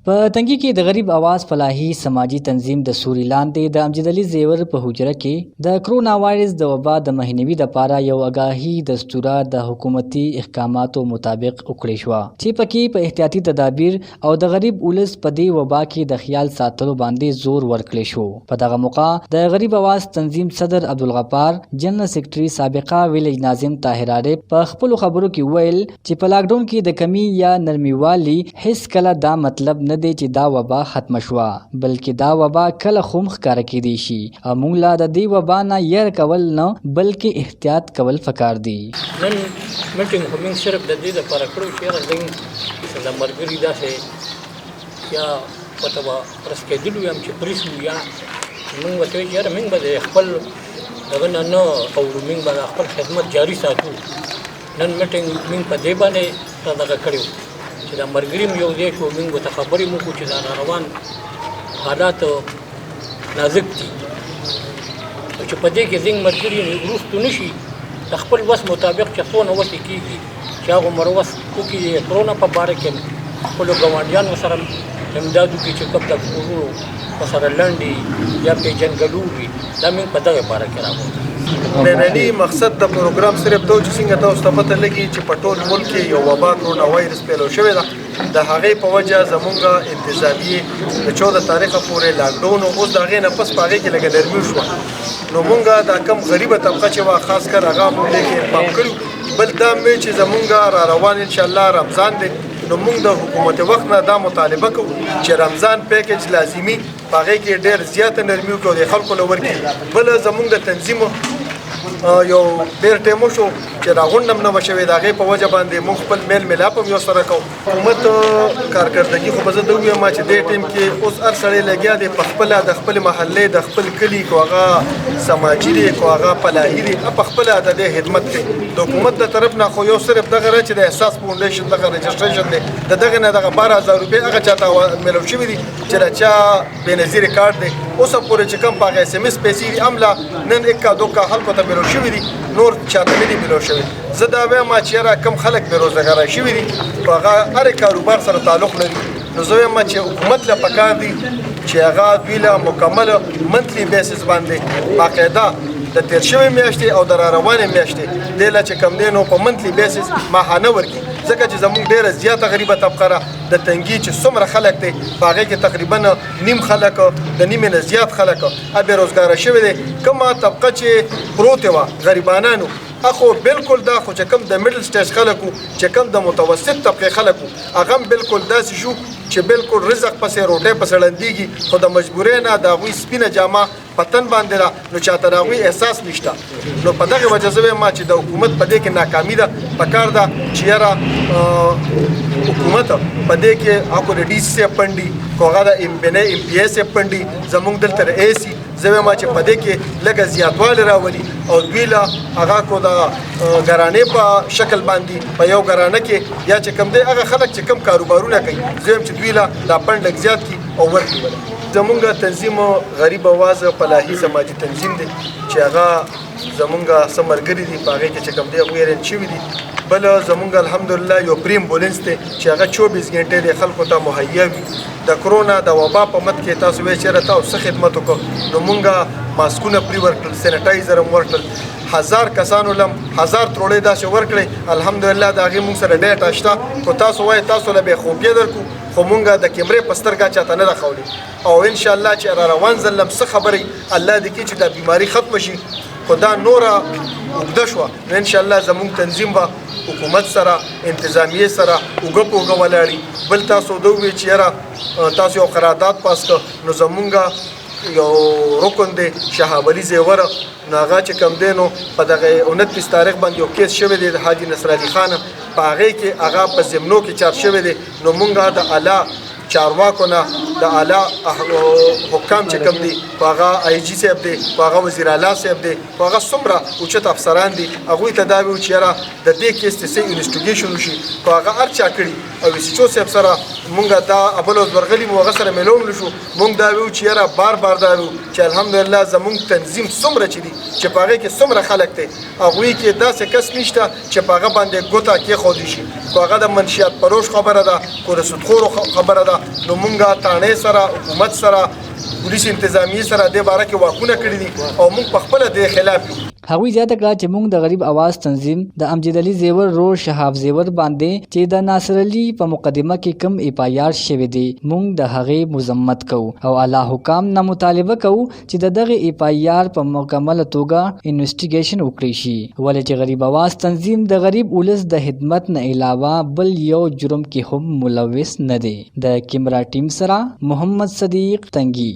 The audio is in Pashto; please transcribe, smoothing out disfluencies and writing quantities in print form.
په تنګي کې د غریب आवाज فلاحي سماجی تنظیم د سوري لاندې د امجد علي زیور په حجره کې د کرونا وایرس د وبا د مخنیوي لپاره یو آگاهي دستوره د حکومتي احکاماتو مطابق وکړې شو چې پکې په احتیاطي تدابیر او د غریب ولس په دې وبا کې د خیال ساتلو باندې زور ورکړل شو. په دغه موقع د غریب आवाज تنظیم صدر عبدالغفار، جنرال سیکریټري سابقه ویلج ناظم طاهر عارف په خپل خبرو کې ویل چې په لاک ډاون کې د کمی یا نرمیوالي هیڅ کله دا مطلب نه دی چې دا وبا ختم شوه، بلکې دا وبا کله هم ښکاره کېدی شي او موږ لا د دې وبا نه یره کول نه بلکې احتیاط کول پکار دي. نن میټینګ خو موږ صرف د دې لپاره کړو چې یاره زموږ د ملګري داسې یا ورته به رسکېدلي یم چې پریس وو یا موږ ورته وایو چې یاره موږ به د خپل دغه نه نه اورو، موږ به د خپل خدمت جاري ساتو. نن میټینګ موږ په دې باندې را دغه کړی وو چې دا ملګري م یو ځای شو، موږ ورته خبرې مو وکړو چې دا ناروان حالات نازک دي او چې په دې کې زموږ ملګري وروستو نه شي د خپل وس مطابق چې څونه وسې کېږي چې هغه عمر وس وکړي کرونا په باره کې خپلو ګاونډیانو سره امداد وکړي چې کوم د کورونو ورسره لنډي یا پیژنګلو وي، دا موږ په دغه باره کې راغلو. نننی مقصد د پروګرام صرف دا چې څنګه تاسو ته پته لګي چې په ټول ملک کې یو وبا کرونا وایرس پیلو شوې ده. د هغې په وجه زمونږ انتظامیې د 14 تاریخه پورې لاک ډاون او اوس د هغې نه پس په هغې کې لږه نرمي شوه، نو مونږ دا کم غریبه طبقه چې وه خاص کر هغه مونږ دې کې پام کړو. بل دا مې چې زمونږ را روان انشاءالله رمضان دی، نو مونږ د حکومت وخت نه دا مطالبه کوو چې رمضان پیکج لازمي په هغې کې ډېر زیاته نرمي وکړو، د خلکو له ورکړي. بل زمونږ د تنظیم یو ډېر ټیم وشو چې دا غونډه هم نه وه شوې، د هغې په وجه باندې موږ خپل میل میلاپ هم یو سره کوو. حکومت کارکردګي خو به زه دا ووایم چې دې ټیم کې اوس هر سړی لګیا دی په خپله د خپلې محلې د خپل کلي که هغه سماجي دی که هغه فلاحي دی په خپله د دې خدمت کوي. د حکومت د طرف نه خو یو صرف دغه چې د احساس فاونډیشن دغه رجسټریشن دی د دغه نه دغه 12000 روپۍ هغه چاته میلاو شوي دي چې د چا بېنظیرې کارت دی. اوسه پورې چې کوم په هغه SMS پیسې دي املا نن اکا دوکا خلکو ته میلاو شوي دي، نور چاته نه دي میلاو شوي. زه دا وایم چې یاره کم خلک بېروزګاره شوي دي په هغه هر کاروبار سره تعلق لري، نو زه وایم چې حکومت له پکار دي چې هغه دوی له مکمل منتلي بیسس باندې باقاعده د تیر شوې میاشتې او د را روانې میاشتې دې له چې کم دی نو په منتلي بیسس ماهانه ورکړي، ځکه چې زموږ ډېره زیاته غریبه طبقه ده. د تنګي چې څومره خلک دی په هغې کې تقریبا نیم خلک د نیمې نه زیات خلک بېروزګاره شوي دی. کومه طبقه چې پروتې وه غریبانانو اخو بالکل دا خو چې کوم د میډل سټیج خلک وو چې کوم د متوسط طبقې خلک وو هغه هم بالکل داسې شو چې بالکل رزق پسې روټۍ پسې ړندېږي، خو د مجبورۍ نه د هغوی سپینه جامه په تن باندې ده، نو چاته د هغوی احساس نشته. نو په دغې وجه زه وایم چې د حکومت په دې کې ناکامي ده. پکار ده چې یاره حکومت په دې کې هغو د DC صاحب پنډي که هغه د MPA صاحب پنډي زموږ دلته د AC زه وایم چې په دې کې لږه زیاتوالی راولي او دوی له هغه کو د ګرانې په شکل باندې په یو ګرانه کې یا چې کوم دی هغه خلک چې کوم کاروبارونه کوي زه وایم چې دوی له دا پنډ لږ زیات کړي او ورکړي. زمونږ تنظیم غریب آواز فلاحي سماجي تنظیم دی چې هغه زمونږ څه ملګري دي په هغې کې چې کوم دی هغوی ارینج شوي دي. بل زمونږ الحمدلله یو پری امبولینس دی چې هغه 24 غنټې د خلکو ته مهیا وي. د کرونا د وبا په مد کې تاسو وایئ چېرې تاسو څه خدمت وکړو، نو مونږ ماسکونه پرې ورکړل، سینیټایزر هم ورکړل، 1000 کسانو لم 1000 تروړې داسې ورکړې. الحمدلله د هغې مونږ سره ډېټا شته، خو تاسو وایئ تاسو له بېخوبیه درکړو، خو مونږ د کیمرې په سترګه چاته نه ده ښولې. او انشاءالله چې را روان ځل لم څه خبرې الله دې کړي چې دا بیماري ختمه شي، خو دا نوره اوږده شوه، نو انشاءالله زمونږ تنظیم به حکومت سره انتظامیې سره اوږه په اوږه ولاړي. بل تاسو دا ووایئ چې یاره تاسو یو قرارداد پاس کړ، نو زمونږ یو رکن دی شهاب علي زیور، نو هغه چې کوم دی نو په دغه 29 تاریخ باندې یو کیس شوی دی د حاجي نصر علي خان، په هغې کې هغه په ضمنو کې چارج شوی دی. نو مونږ د اعلی چارواکو نه د اعلی حکام چې کوم دي په هغه IG صاحب دی، په هغه وزیر اعلی صاحب دی، په هغه څومره اوچت افسران دي هغوی ته دا ویو چې یاره د دې کیس ته څه انویسټیګیشن وشي، په هغه هر چا کړي. او SHO صاحب سره مونږ دا اول ورځ ورغلي مو هغه سره میلون نشو، مونږ دا ویو چې یاره بار دا ویو چې الحمدلله زمونږ تنظیم څومره چې دي چې په هغې کې څومره خلک دی هغوی کې داسې کس نشته چې په هغه باندې ګوته کېښودی شي، که هغه د منشیات پروش خبره ده، که د سودخورو خبره ده، نو مونږه تانې سره حکومت سره پولیس انتظامیه سره د باره کې واکونه کړی دي او موږ په خپل د خلاف یو. هغوی زیاته کړه چې موږ د غریب اواز تنظیم د امجد علي زیور رور شهاب زیور باندې چې د ناصر علي په مقدمه کې کم ایپایار شوی دی موږ د هغې مذمت کوو او اعلی حکام نه مطالبه کوو چې د دغه ایپایار په مکمله توګه انویسټیګیشن وکړي شي ولې چې غریب اواز تنظیم د غریب ولس د خدمت نه علاوه بل یو جرم کې هم ملوث نه دی. د کیمرا ټیم سره محمد صدیق تنگی.